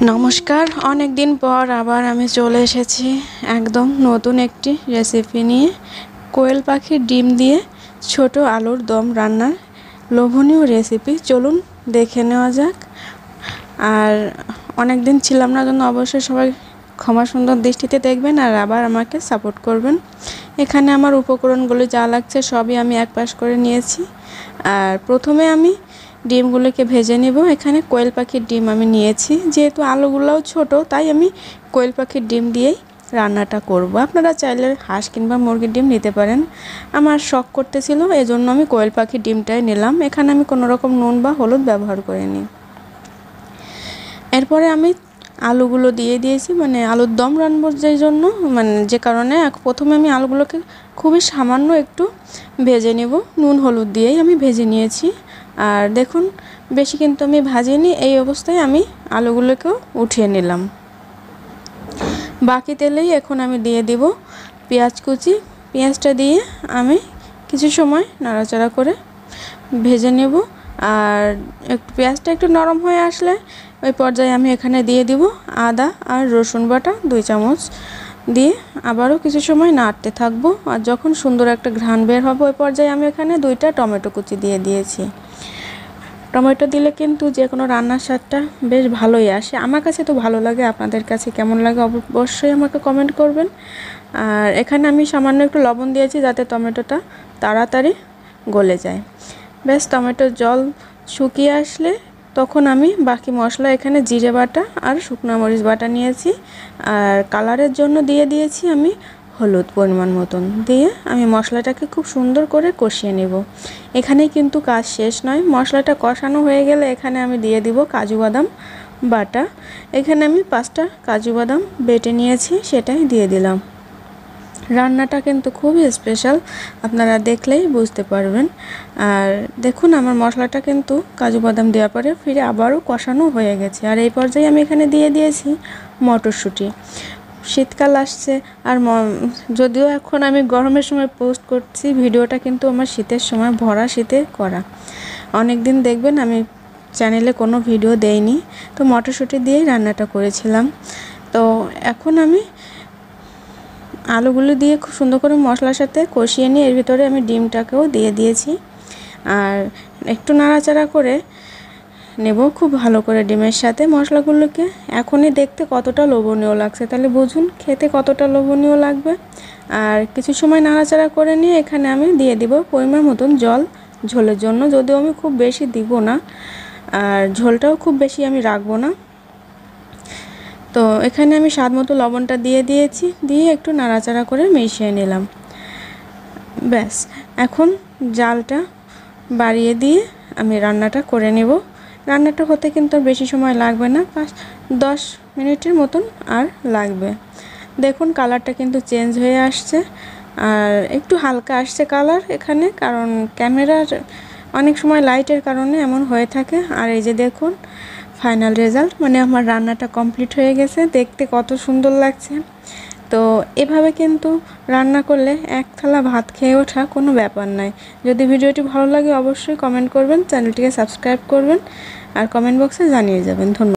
নমস্কার, অনেক দিন পর আবার আমি চলে এসেছি একদম নতুন একটি রেসিপি নিয়ে। কোয়েল পাখির ডিম দিয়ে ছোট আলুর দম রান্নার লোভনীয় রেসিপি, চলুন দেখে নেওয়া যাক। আর অনেক দিন ছিলাম না জন্য অবশ্যই সবাই ক্ষমা সুন্দর দৃষ্টিতে দেখবেন আর আবার আমাকে সাপোর্ট করবেন। এখানে আমার উপকরণগুলো যা লাগছে সবই আমি এক পাশ করে নিয়েছি। আর প্রথমে আমি ডিমগুলোকে ভেজে নেব। এখানে কোয়েল পাখির ডিম আমি নিয়েছি, যেহেতু আলুগুলোও ছোট তাই আমি কোয়েল পাখির ডিম দিয়েই রান্নাটা করব। আপনারা চাইলে হাঁস কিংবা মুরগির ডিম নিতে পারেন। আমার শখ করতেছিল, এজন্য আমি কোয়েল পাখির ডিমটাই নিলাম। এখানে আমি কোনো রকম নুন বা হলুদ ব্যবহার করিনি। এরপরে আমি আলুগুলো দিয়ে দিয়েছি, মানে আলুর দম রান্নার জন্য, যে কারণে প্রথমে আমি আলুগুলোকে খুবই সামান্য একটু ভেজে নেব। নুন হলুদ দিয়েই আমি ভেজে নিয়েছি। আর দেখুন, বেশি কিন্তু আমি ভাজিনি। এই অবস্থায় আমি আলুগুলোকেও উঠিয়ে নিলাম। বাকি তেলেই এখন আমি দিয়ে দিব পেঁয়াজ কুচি। পেঁয়াজটা দিয়ে আমি কিছু সময় নাড়াচাড়া করে ভেজে নেব। আর পেঁয়াজটা একটু নরম হয়ে আসলে ওই পর্যায়ে আমি এখানে দিয়ে দিব আদা আর রসুন বাটা 2 চামচ দিয়ে আবারও কিছু সময় নাড়তে থাকবো। আর যখন সুন্দর একটা ঘ্রাণ বের হবে ওই পর্যায়ে আমি এখানে 2টা টমেটো কুচি দিয়ে দিয়েছি। টমেটো দিলে কিন্তু যে কোনো রান্নার স্বাদটা বেশ ভালোই আসে। আমার কাছে তো ভালো লাগে, আপনাদের কাছে কেমন লাগে অবশ্যই আমাকে কমেন্ট করবেন। আর এখানে আমি সামান্য একটু লবণ দিয়েছি যাতে টমেটোটা তাড়াতাড়ি গলে যায়। বেশ, টমেটোর জল শুকিয়ে আসলে তখন আমি বাকি মশলা, এখানে জিরে বাটা আর শুকনো মরিচ বাটা নিয়েছি। আর কালারের জন্য দিয়ে দিয়েছি আমি হলুদ পরিমাণ মতন দিয়ে আমি মশলাটাকে খুব সুন্দর করে কষিয়ে নেব। এখানে কিন্তু কাজ শেষ নয়। মশলাটা কষানো হয়ে গেলে এখানে আমি দিয়ে দিব কাজু বাদাম বাটা। এখানে আমি 5টা কাজু বাদাম বেটে নিয়েছি, সেটাই দিয়ে দিলাম। রান্নাটা কিন্তু খুবই স্পেশাল, আপনারা দেখলেই বুঝতে পারবেন। আর দেখুন, আমার মশলাটা কিন্তু কাজু বাদাম দেওয়ার পরে ফিরে আবারও কষানো হয়ে গেছে। আর এই পর্যায়ে আমি এখানে দিয়ে দিয়েছি মটরশুঁটি। শীতকাল আসছে, আর যদিও এখন আমি গরমের সময় পোস্ট করছি ভিডিওটা, কিন্তু আমার শীতের সময় ভরা শীতে করা। অনেক দিন দেখবেন আমি চ্যানেলে কোনো ভিডিও দেইনি, তো মটরশুঁটি দিয়েই রান্নাটা করেছিলাম। তো এখন আমি আলুগুলো দিয়ে খুব সুন্দর করে মশলার সাথে কষিয়ে নিয়ে এর ভিতরে আমি ডিমটাকেও দিয়ে দিয়েছি। আর একটু নাড়াচাড়া করে নেব খুব ভালো করে ডিমের সাথে মশলাগুলোকে। এখনই দেখতে কতটা লোভনীয় লাগছে, তাহলে বুঝুন খেতে কতটা লোভনীয় লাগবে। আর কিছু সময় নাড়াচাড়া করে নিয়ে এখানে আমি দিয়ে দিব পরিমাণ মতন জল ঝোলের জন্য, যদিও আমি খুব বেশি দিব না আর ঝোলটাও খুব বেশি আমি রাখবো না। তো এখানে আমি স্বাদ মতো লবণটা দিয়ে দিয়েছি, দিয়ে একটু নাড়াচাড়া করে মিশিয়ে নিলাম। ব্যাস, এখন জালটা বাড়িয়ে দিয়ে আমি রান্নাটা করে নেব। রান্নাটা হতে কিন্তু বেশি সময় লাগবে না, 5-10 মিনিটের মতন আর লাগবে। দেখুন কালারটা কিন্তু চেঞ্জ হয়ে আসছে, আর একটু হালকা আসছে কালার এখানে, কারণ ক্যামেরার অনেক সময় লাইটের কারণে এমন হয়ে থাকে। আর এই যে দেখুন ফাইনাল রেজাল্ট, মানে আমার রান্নাটা কমপ্লিট হয়ে গেছে। দেখতে কত সুন্দর লাগছে। তো এভাবে কিন্তু রান্না করলে এক থালা ভাত খেয়ে ওঠা কোনো ব্যাপার নয়। যদি ভিডিওটি ভালো লাগে অবশ্যই কমেন্ট করবেন, চ্যানেলটিকে সাবস্ক্রাইব করবেন আর কমেন্ট বক্সে জানিয়ে যাবেন। ধন্যবাদ।